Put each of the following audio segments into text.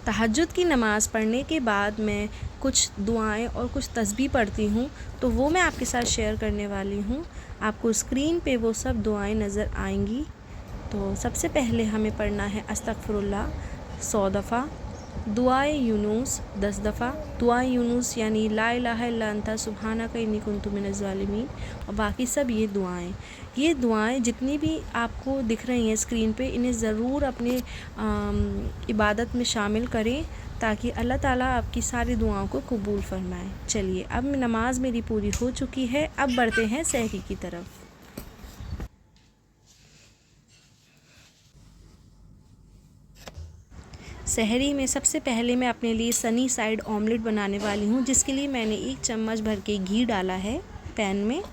तहज्जुद की नमाज़ पढ़ने के बाद मैं कुछ दुआएं और कुछ तस्बीह पढ़ती हूँ, तो वो मैं आपके साथ शेयर करने वाली हूँ। आपको स्क्रीन पे वो सब दुआएं नज़र आएंगी। तो सबसे पहले हमें पढ़ना है अस्तगफिरुल्लाह 100 दफ़ा, दुआए यूनुस 10 दफ़ा। दुआए यूनुस यानी ला इलाहा इल्ला अंता सुब्हानका इन्नी कुन्तु मिनज़ ज़ालिमीन, और बाकी सब ये दुआएं जितनी भी आपको दिख रही हैं स्क्रीन पे, इन्हें ज़रूर अपने इबादत में शामिल करें ताकि अल्लाह ताला आपकी सारी दुआओं को कबूल फरमाए। चलिए, अब नमाज मेरी पूरी हो चुकी है, अब बढ़ते हैं सहरी की तरफ। सहरी में सबसे पहले मैं अपने लिए सनी साइड ऑमलेट बनाने वाली हूँ, जिसके लिए मैंने 1 चम्मच भर के घी डाला है पैन में।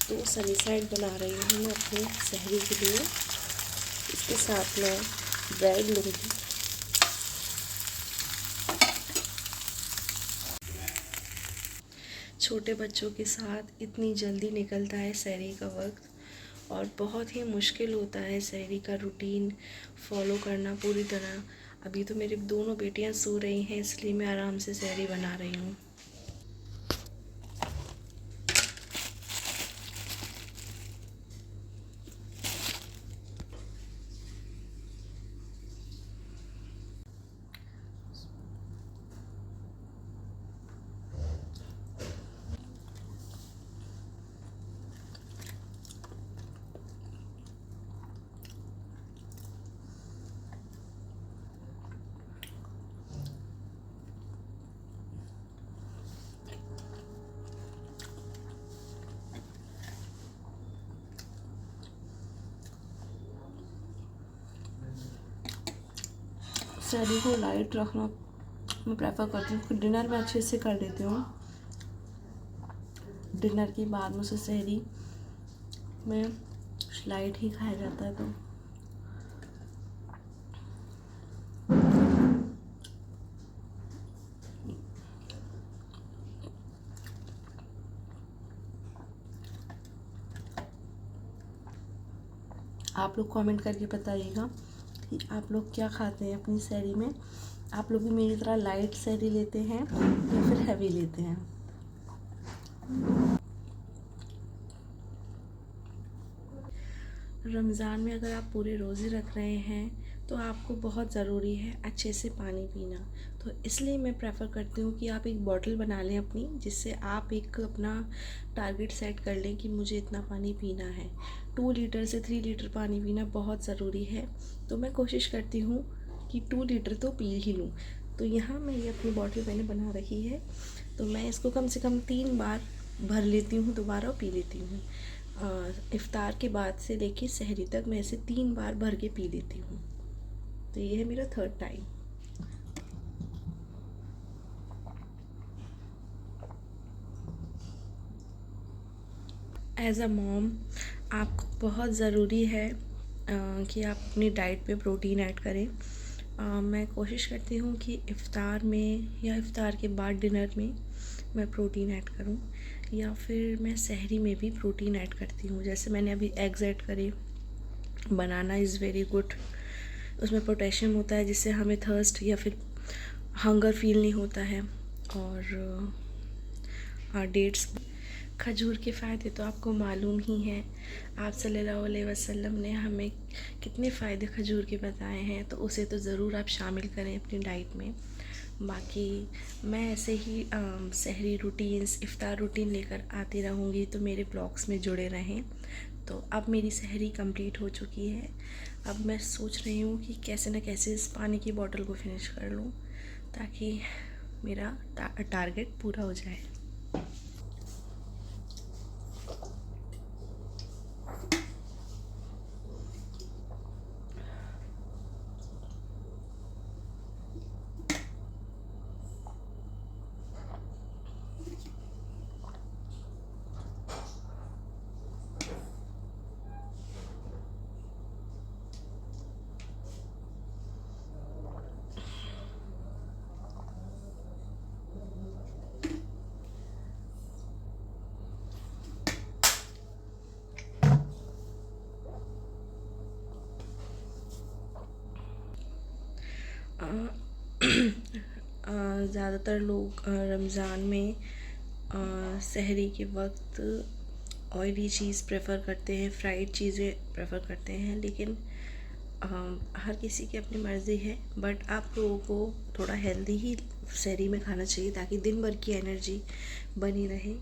तो सनी साइड बना रही हूँ मैं अपनी सहरी के लिए। इसके साथ मैं ब्रेड लूँगी। छोटे बच्चों के साथ इतनी जल्दी निकलता है सहरी का वक्त, और बहुत ही मुश्किल होता है सहरी का रूटीन फॉलो करना पूरी तरह। अभी तो मेरी दोनों बेटियां सो रही हैं, इसलिए मैं आराम से सहरी बना रही हूँ। सहरी को लाइट रखना मैं प्रेफर करती हूँ, क्योंकि डिनर में अच्छे से कर लेती हूँ। डिनर के बाद मुझसे सहरी में लाइट ही खाया जाता है। तो आप लोग कमेंट करके बताइएगा कि आप लोग क्या खाते हैं अपनी सहरी में। आप लोग भी मेरी तरह लाइट सहरी लेते हैं या फिर हैवी लेते हैं। रमज़ान में अगर आप पूरे रोज़े रख रहे हैं तो आपको बहुत ज़रूरी है अच्छे से पानी पीना। तो इसलिए मैं प्रेफर करती हूँ कि आप एक बॉटल बना लें अपनी, जिससे आप एक अपना टारगेट सेट कर लें कि मुझे इतना पानी पीना है। 2 लीटर से 3 लीटर पानी पीना बहुत ज़रूरी है। तो मैं कोशिश करती हूँ कि 2 लीटर तो पी ही लूँ। तो यहाँ मैं ये अपनी बॉटल मैंने बना रखी है, तो मैं इसको कम से कम 3 बार भर लेती हूँ दोबारा और पी लेती हूँ। इफ़्तार के बाद से लेके सहरी तक मैं इसे 3 बार भर के पी लेती हूँ। तो ये है मेरा 3rd time. As a mom आपको बहुत ज़रूरी है कि आप अपनी डाइट पे प्रोटीन ऐड करें। मैं कोशिश करती हूँ कि इफ़्तार में या इफ़्तार के बाद डिनर में मैं प्रोटीन ऐड करूँ, या फिर मैं सहरी में भी प्रोटीन ऐड करती हूँ। जैसे मैंने अभी एग्स ऐड करे। बनाना इज़ वेरी गुड, उसमें पोटेशियम होता है जिससे हमें थर्स्ट या फिर हंगर फील नहीं होता है। और डेट्स, खजूर के फ़ायदे तो आपको मालूम ही हैं। आप सल्लल्लाहु अलैहि वसल्लम ने हमें कितने फ़ायदे खजूर के बताए हैं, तो उसे तो ज़रूर आप शामिल करें अपनी डाइट में। बाकी मैं ऐसे ही सहरी रूटीन्स, इफ़्तार रूटीन लेकर आती रहूँगी, तो मेरे ब्लॉग्स में जुड़े रहें। तो अब मेरी सहरी कंप्लीट हो चुकी है। अब मैं सोच रही हूँ कि कैसे न कैसे इस पानी की बॉटल को फिनिश कर लूँ ताकि मेरा टारगेट पूरा हो जाए। ज़्यादातर लोग रमज़ान में सहरी के वक्त ऑयली चीज़ प्रेफ़र करते हैं, फ्राइड चीज़ें प्रेफ़र करते हैं, लेकिन हर किसी की अपनी मर्ज़ी है। बट आप लोगों को थोड़ा हेल्दी ही सहरी में खाना चाहिए ताकि दिन भर की एनर्जी बनी रहे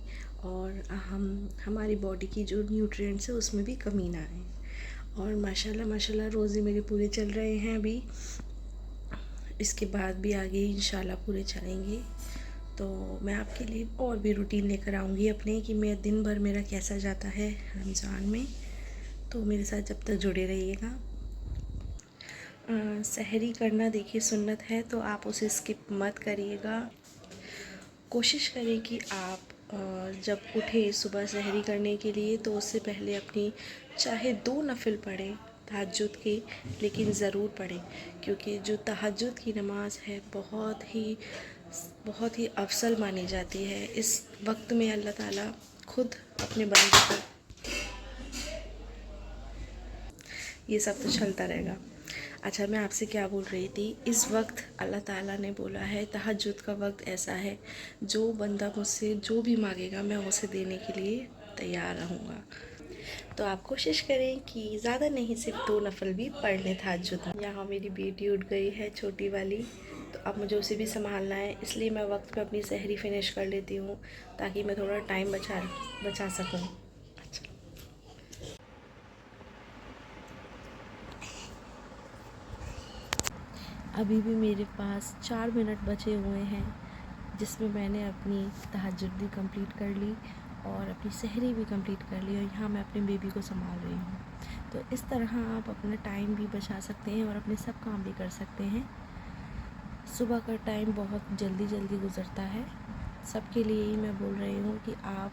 और हमारी बॉडी की जो न्यूट्रिएंट्स है उसमें भी कमी ना आए। और माशाल्लाह माशाल्लाह रोज़े मेरे पूरे चल रहे हैं अभी, इसके बाद भी आगे इंशाल्लाह पूरे चलेंगे। तो मैं आपके लिए और भी रूटीन लेकर आऊँगी अपने कि मैं दिन भर मेरा कैसा जाता है रमज़ान में। तो मेरे साथ जब तक जुड़े रहिएगा। सहरी करना देखिए सुन्नत है, तो आप उसे स्किप मत करिएगा। कोशिश करें कि आप जब उठे सुबह सहरी करने के लिए तो उससे पहले अपनी चाहे 2 नफ़िल पढ़ें तहज्जुद के, लेकिन ज़रूर पढ़ें, क्योंकि जो तहज्जुद की नमाज़ है बहुत ही अफ़ज़ल मानी जाती है। इस वक्त में अल्लाह ताला खुद अपने बंदे को, ये सब तो चलता रहेगा। अच्छा, मैं आपसे क्या बोल रही थी, इस वक्त अल्लाह ताला ने बोला है तहज्जुद का वक्त ऐसा है, जो बंदा मुझसे जो भी मांगेगा मैं उसे देने के लिए तैयार रहूँगा। तो आप कोशिश करें कि ज़्यादा नहीं, सिर्फ 2 नफ़ल भी पढ़ लें तहज्जुद में। यहाँ मेरी बेटी उठ गई है छोटी वाली, तो अब मुझे उसे भी संभालना है, इसलिए मैं वक्त पे अपनी सहरी फिनिश कर लेती हूँ ताकि मैं थोड़ा टाइम बचा सकूँ। अच्छा, अभी भी मेरे पास 4 मिनट बचे हुए हैं, जिसमें मैंने अपनी तहज्जुद भी कंप्लीट कर ली और अपनी सहरी भी कंप्लीट कर ली, और यहाँ मैं अपने बेबी को संभाल रही हूँ। तो इस तरह आप अपना टाइम भी बचा सकते हैं और अपने सब काम भी कर सकते हैं। सुबह का टाइम बहुत जल्दी जल्दी गुज़रता है, सबके लिए ही मैं बोल रही हूँ कि आप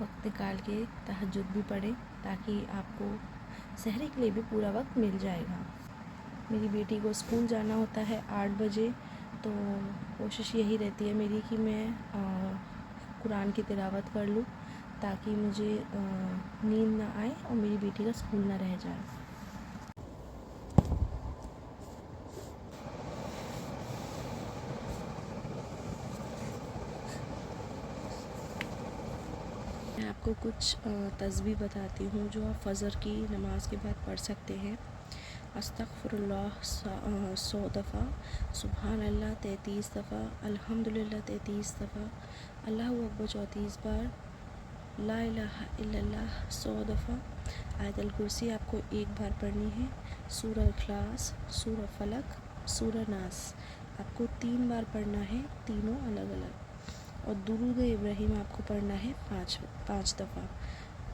वक्त निकाल के तहज्जुद भी पढ़ें ताकि आपको सहरी के लिए भी पूरा वक्त मिल जाएगा। मेरी बेटी को स्कूल जाना होता है 8 बजे, तो कोशिश यही रहती है मेरी कि मैं कुरान की तिलावत कर लूँ ताकि मुझे नींद ना आए और मेरी बेटी का स्कूल ना रह जाए। मैं आपको कुछ तस्बीह बताती हूँ जो आप फ़जर की नमाज के बाद पढ़ सकते हैं। अस्तग़फिरुल्लाह 100 दफ़ा, सुबहान अल्लाह 33 दफ़ा, अल्हम्दुलिल्लाह 33 दफ़ा, अल्लाहु अकबर 34 बार, ला इलाहा इल्लल्लाह 100 दफ़ा। आयतुल कुर्सी आपको 1 बार पढ़नी है। सूरह इखलास, सूरह फलक, सूरह नास आपको 3 बार पढ़ना है, तीनों अलग अलग। और दुरूद इब्राहिम आपको पढ़ना है 5 दफ़ा।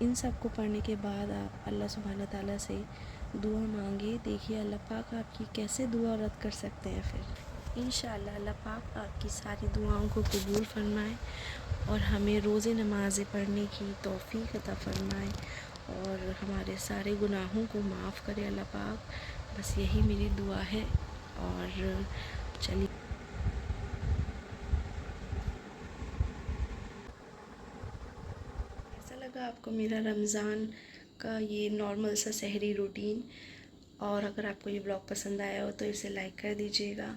इन सब को पढ़ने के बाद आप अल्लाह सुब्हानहू तआला से दुआ मांगे। देखिए अल्लाह पाक आपकी कैसे दुआ रद्द कर सकते हैं। फिर इंशाअल्लाह अल्लाह पाक आपकी सारी दुआओं को कबूल फरमाए और हमें रोज़े नमाज़ें पढ़ने की तौफ़ीक अता फरमाए और हमारे सारे गुनाहों को माफ़ करे अल्लाह पाक। बस यही मेरी दुआ है। और चलिए, कैसा लगा आपको मेरा रमज़ान का ये नॉर्मल सा सहरी रूटीन? और अगर आपको ये ब्लॉग पसंद आया हो तो इसे लाइक कर दीजिएगा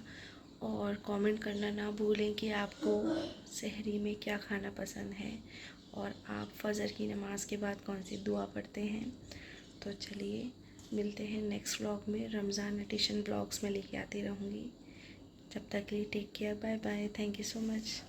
और कमेंट करना ना भूलें कि आपको सहरी में क्या खाना पसंद है और आप फ़जर की नमाज़ के बाद कौन सी दुआ पढ़ते हैं। तो चलिए मिलते हैं नेक्स्ट व्लॉग में। रमज़ान एडिशन ब्लॉग्स में लेके आती रहूँगी। जब तक के लिए take care, bye bye, thank you so much.